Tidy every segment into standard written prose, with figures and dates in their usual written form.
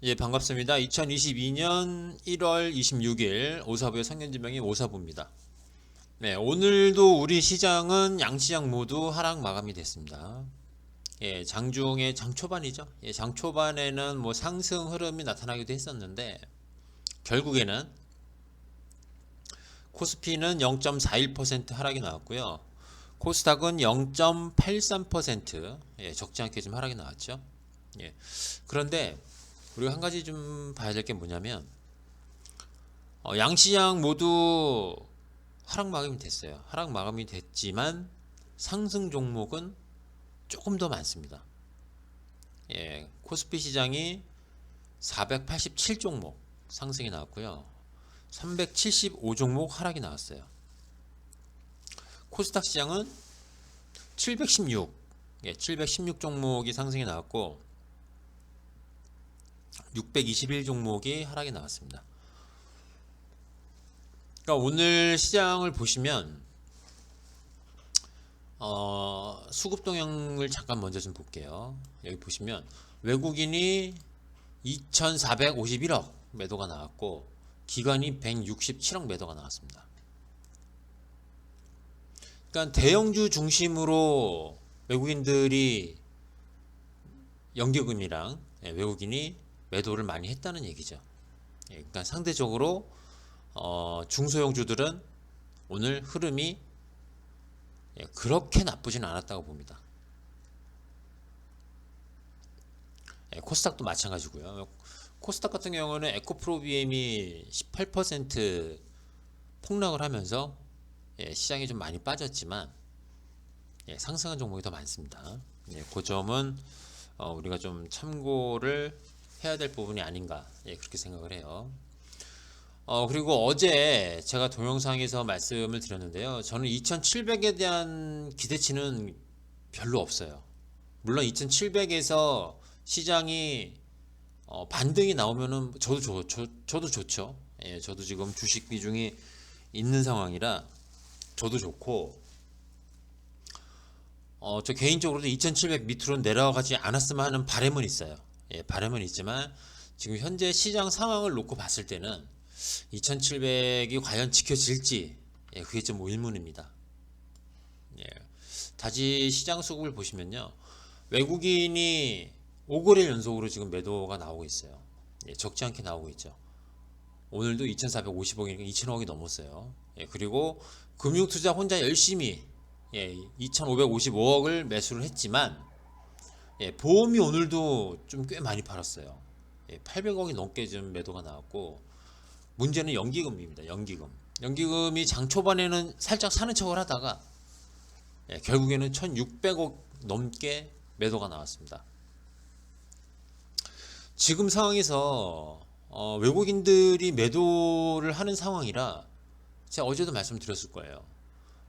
예, 반갑습니다. 2022년 1월 26일 오사부의 상견지명이 오사부입니다. 네, 오늘도 우리 시장은 양시장 모두 하락 마감이 됐습니다. 예, 장중에 장 초반이죠. 예, 장 초반에는 뭐 상승 흐름이 나타나기도 했었는데 결국에는 코스피는 0.41% 하락이 나왔고요. 코스닥은 0.83% 예, 적지 않게 좀 하락이 나왔죠. 예. 그런데 우리가 한 가지 좀 봐야 될 게 뭐냐면 양시장 모두 하락 마감이 됐어요. 하락 마감이 됐지만 상승 종목은 조금 더 많습니다. 예, 코스피 시장이 487종목 상승이 나왔고요. 375종목 하락이 나왔어요. 코스닥 시장은 716, 예, 716종목이 상승이 나왔고 621종목이 하락이 나왔습니다. 그러니까 오늘 시장을 보시면 수급 동향을 잠깐 먼저 좀 볼게요. 여기 보시면 외국인이 2451억 매도가 나왔고 기관이 167억 매도가 나왔습니다. 그러니까 대형주 중심으로 외국인들이 연기금이랑 외국인이 매도를 많이 했다는 얘기죠. 그러니까 상대적으로 중소형주들은 오늘 흐름이 그렇게 나쁘진 않았다고 봅니다. 코스닥도 마찬가지고요. 코스닥 같은 경우는 에코프로비엠이 18% 폭락을 하면서 시장이 좀 많이 빠졌지만 상승한 종목이 더 많습니다. 그 점은 우리가 좀 참고를 해야 될 부분이 아닌가 그렇게 생각을 해요. 그리고 어제 제가 동영상에서 말씀을 드렸는데요. 저는 2700에 대한 기대치는 별로 없어요. 물론 2700에서 시장이 반등이 나오면은 저도 좋죠. 예, 저도 지금 주식 비중이 있는 상황이라 저도 좋고 저 개인적으로도 2700 밑으로 내려가지 않았으면 하는 바람은 있어요. 예, 바람은 있지만 지금 현재 시장 상황을 놓고 봤을 때는 2700이 과연 지켜질지 그게 좀 의문입니다. 예, 다시 시장 수급을 보시면요. 외국인이 5거래 연속으로 지금 매도가 나오고 있어요. 적지 않게 나오고 있죠. 오늘도 2450억이니까 2000억이 넘었어요. 그리고 금융투자 혼자 열심히 2555억을 매수를 했지만 보험이 오늘도 좀 꽤 많이 팔았어요. 800억이 넘게 좀 매도가 나왔고 문제는 연기금입니다. 연기금이 장 초반에는 살짝 사는 척을 하다가 결국에는 1600억 넘게 매도가 나왔습니다. 지금 상황에서 외국인들이 매도를 하는 상황이라 제가 어제도 말씀드렸을 거예요.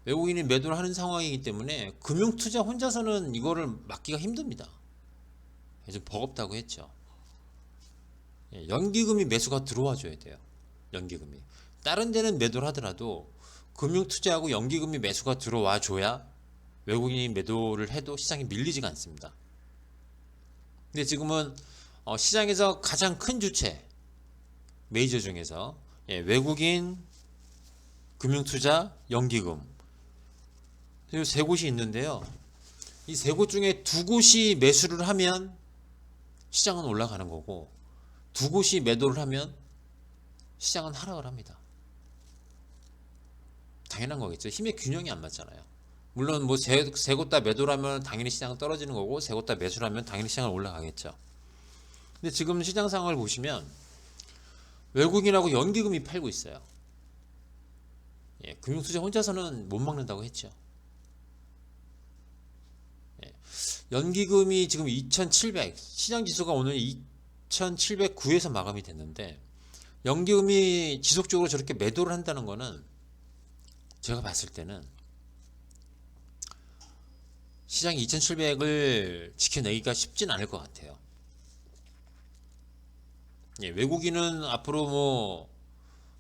외국인이 매도를 하는 상황이기 때문에 금융투자 혼자서는 이거를 막기가 힘듭니다. 좀 버겁다고 했죠. 연기금이 매수가 들어와 줘야 돼요. 연기금이 다른 데는 매도를 하더라도 금융투자하고 연기금이 매수가 들어와 줘야 외국인이 매도를 해도 시장이 밀리지가 않습니다. 근데 지금은 시장에서 가장 큰 주체 메이저 중에서 외국인, 금융투자, 연기금 이 세 곳이 있는데요. 이 세 곳 중에 두 곳이 매수를 하면 시장은 올라가는 거고 두 곳이 매도를 하면 시장은 하락을 합니다. 당연한 거겠죠. 힘의 균형이 안 맞잖아요. 물론 뭐 세 곳 다 매도를 하면 당연히 시장은 떨어지는 거고 세 곳 다 매수를 하면 당연히 시장은 올라가겠죠. 근데 지금 시장 상황을 보시면 외국인하고 연기금이 팔고 있어요. 금융투자 혼자서는 못 막는다고 했죠. 연기금이 지금 2700 시장지수가 오늘 2709에서 마감이 됐는데 연기금이 지속적으로 저렇게 매도를 한다는 거는 제가 봤을 때는 시장이 2700을 지켜내기가 쉽진 않을 것 같아요. 외국인은 앞으로 뭐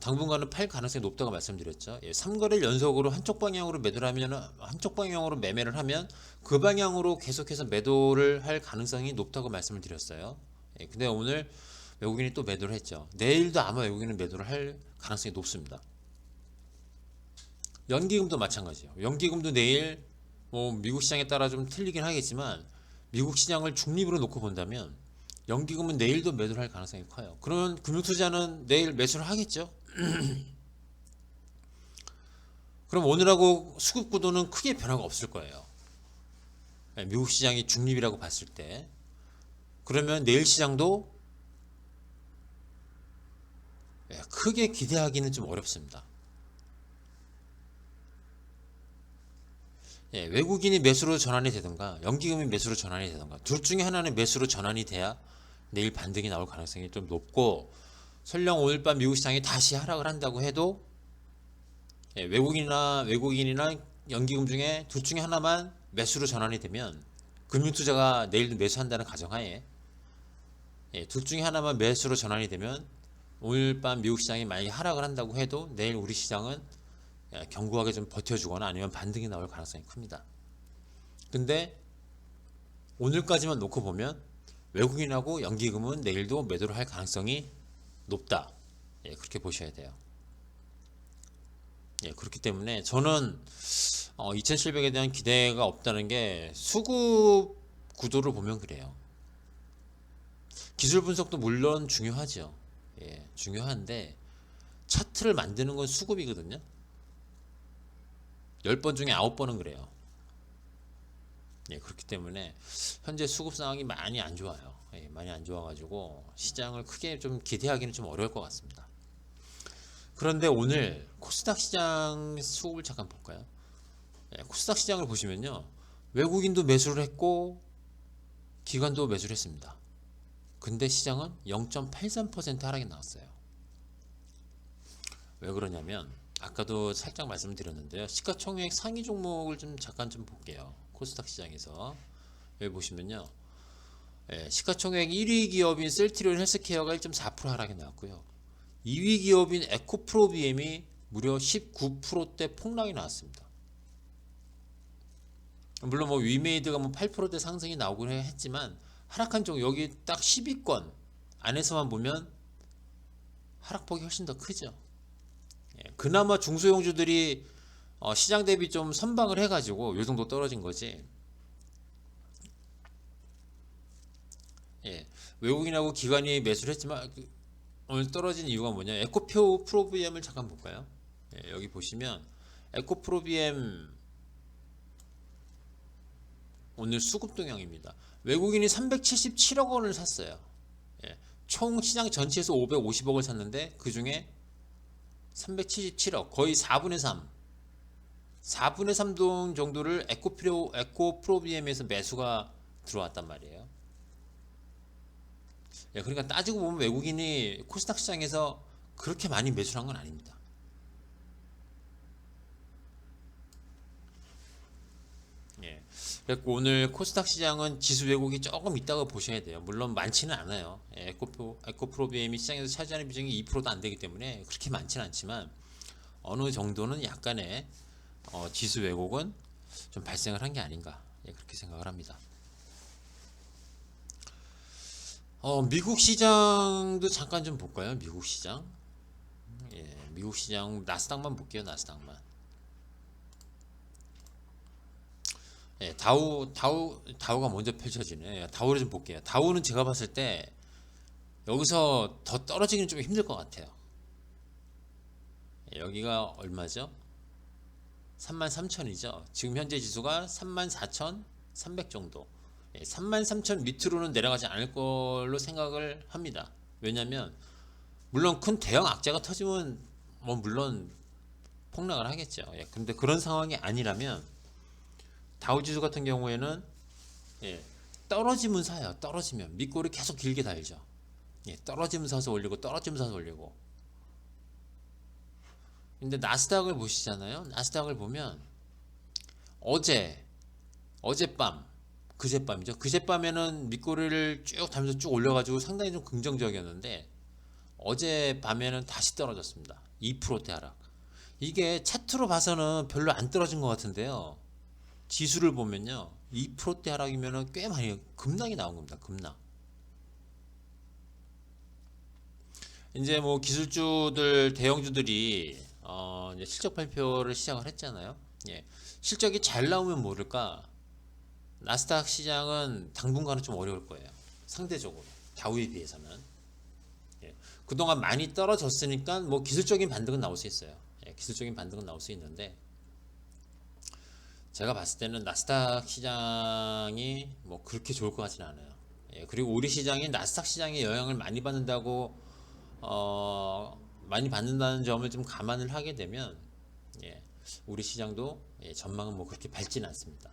당분간은 팔 가능성이 높다고 말씀드렸죠. 3거래를 연속으로 한쪽 방향으로 매도를 하면 한쪽 방향으로 매매를 하면 그 방향으로 계속해서 매도를 할 가능성이 높다고 말씀을 드렸어요. 근데 오늘 외국인이 또 매도를 했죠. 내일도 아마 외국인은 매도를 할 가능성이 높습니다. 연기금도 마찬가지예요. 연기금도 내일 뭐 미국 시장에 따라 좀 틀리긴 하겠지만 미국 시장을 중립으로 놓고 본다면 연기금은 내일도 매도를 할 가능성이 커요. 그러면 금융투자는 내일 매수를 하겠죠. 그럼 오늘하고 수급 구도는 크게 변화가 없을 거예요. 미국 시장이 중립이라고 봤을 때. 그러면 내일 시장도 크게 기대하기는 좀 어렵습니다. 외국인이 매수로 전환이 되든가 연기금이 매수로 전환이 되든가 둘 중에 하나는 매수로 전환이 돼야 내일 반등이 나올 가능성이 좀 높고, 설령 오늘 밤 미국 시장이 다시 하락을 한다고 해도 외국인이나 연기금 중에 둘 중에 하나만 매수로 전환이 되면, 금융투자가 내일도 매수한다는 가정하에 둘 중에 하나만 매수로 전환이 되면 오늘 밤 미국 시장이 만약에 하락을 한다고 해도 내일 우리 시장은 견고하게 좀 버텨주거나 아니면 반등이 나올 가능성이 큽니다. 근데 오늘까지만 놓고 보면 외국인하고 연기금은 내일도 매도를 할 가능성이 높다. 그렇게 보셔야 돼요. 그렇기 때문에 저는 2700에 대한 기대가 없다는 게 수급 구도를 보면 그래요. 기술 분석도 물론 중요하죠. 중요한데 차트를 만드는 건 수급이거든요. 10번 중에 9번은 그래요. 그렇기 때문에 현재 수급 상황이 많이 안 좋아요. 많이 안 좋아가지고 시장을 크게 좀 기대하기는 좀 어려울 것 같습니다. 그런데 오늘 코스닥 시장 수급을 잠깐 볼까요? 코스닥 시장을 보시면요, 외국인도 매수를 했고 기관도 매수를 했습니다. 근데 시장은 0.83% 하락이 나왔어요. 왜 그러냐면 아까도 살짝 말씀드렸는데요, 시가총액 상위 종목을 좀 잠깐 좀 볼게요. 코스닥 시장에서 여기 보시면요, 시가총액 1위 기업인 셀트리온 헬스케어가 1.4% 하락이 나왔고요, 2위 기업인 에코프로비엠이 무려 19%대 폭락이 나왔습니다. 물론 뭐 위메이드가 뭐 8%대 상승이 나오긴 했지만 하락한 쪽 여기 딱 10위권 안에서만 보면 하락폭이 훨씬 더 크죠. 그나마 중소형주들이 시장 대비 좀 선방을 해가지고 요 정도 떨어진 거지. 외국인하고 기관이 매수를 했지만 오늘 떨어진 이유가 뭐냐, 에코프로비엠을 잠깐 볼까요? 여기 보시면 에코프로비엠 오늘 수급 동향입니다. 외국인이 377억 원을 샀어요. 총 시장 전체에서 550억을 샀는데 그 중에 377억, 거의 4분의 3, 4분의 3 정도를 에코프로비엠에서 매수가 들어왔단 말이에요. 그러니까 따지고 보면 외국인이 코스닥 시장에서 그렇게 많이 매수한 건 아닙니다. 그래서 오늘 코스닥 시장은 지수 왜곡이 조금 있다고 보셔야 돼요. 물론 많지는 않아요. 에코프로비엠이 시장에서 차지하는 비중이 2%도 안 되기 때문에 그렇게 많지는 않지만 어느 정도는 약간의 지수 왜곡은 좀 발생을 한 게 아닌가, 그렇게 생각을 합니다. 미국 시장도 잠깐 좀 볼까요? 미국 시장. 미국 시장 나스닥만 볼게요. 나스닥만. 다우가 먼저 펼쳐지네. 다우를 좀 볼게요. 다우는 제가 봤을 때 여기서 더 떨어지기는 좀 힘들 것 같아요. 여기가 얼마죠? 33,000이죠. 지금 현재 지수가 34,300 정도. 33,000 밑으로는 내려가지 않을 걸로 생각을 합니다. 왜냐면 물론 큰 대형 악재가 터지면 뭐 물론 폭락을 하겠죠. 근데 그런 상황이 아니라면 다우지수 같은 경우에는 떨어지면 사요. 떨어지면 밑골이 계속 길게 달죠. 떨어지면 사서 올리고 떨어지면 사서 올리고. 근데 나스닥을 보시잖아요. 나스닥을 보면 어젯밤, 그젯밤이죠. 그젯밤에는 밑꼬리를 쭉 달면서 쭉 올려가지고 상당히 좀 긍정적이었는데 어젯밤에는 다시 떨어졌습니다. 2%대 하락. 이게 차트로 봐서는 별로 안 떨어진 것 같은데요, 지수를 보면요 2%대 하락이면 꽤 많이 급락이 나온 겁니다. 급락. 이제 뭐 기술주들 대형주들이 이제 실적 발표를 시작을 했잖아요. 예. 실적이 잘 나오면 모를까 나스닥 시장은 당분간은 좀 어려울 거예요. 상대적으로 다우에 비해서는. 예. 그동안 많이 떨어졌으니까 뭐 기술적인 반등은 나올 수 있어요. 예. 기술적인 반등은 나올 수 있는데 제가 봤을 때는 나스닥 시장이 뭐 그렇게 좋을 것 같지는 않아요. 예. 그리고 우리 시장이 나스닥 시장에 영향을 많이 받는다고 많이 받는다는 점을 좀 감안을 하게 되면 예. 우리 시장도 예. 전망은 뭐 그렇게 밝지는 않습니다.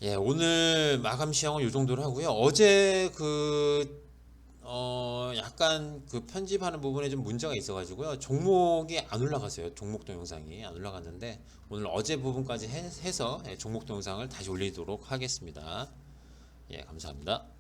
예, 오늘 마감 시황은 이 정도로 하고요. 어제 약간 그 편집하는 부분에 좀 문제가 있어가지고요. 종목이 안 올라갔어요. 종목 동영상이 안 올라갔는데 오늘 어제 부분까지 해서 예, 종목 동영상을 다시 올리도록 하겠습니다. 예, 감사합니다.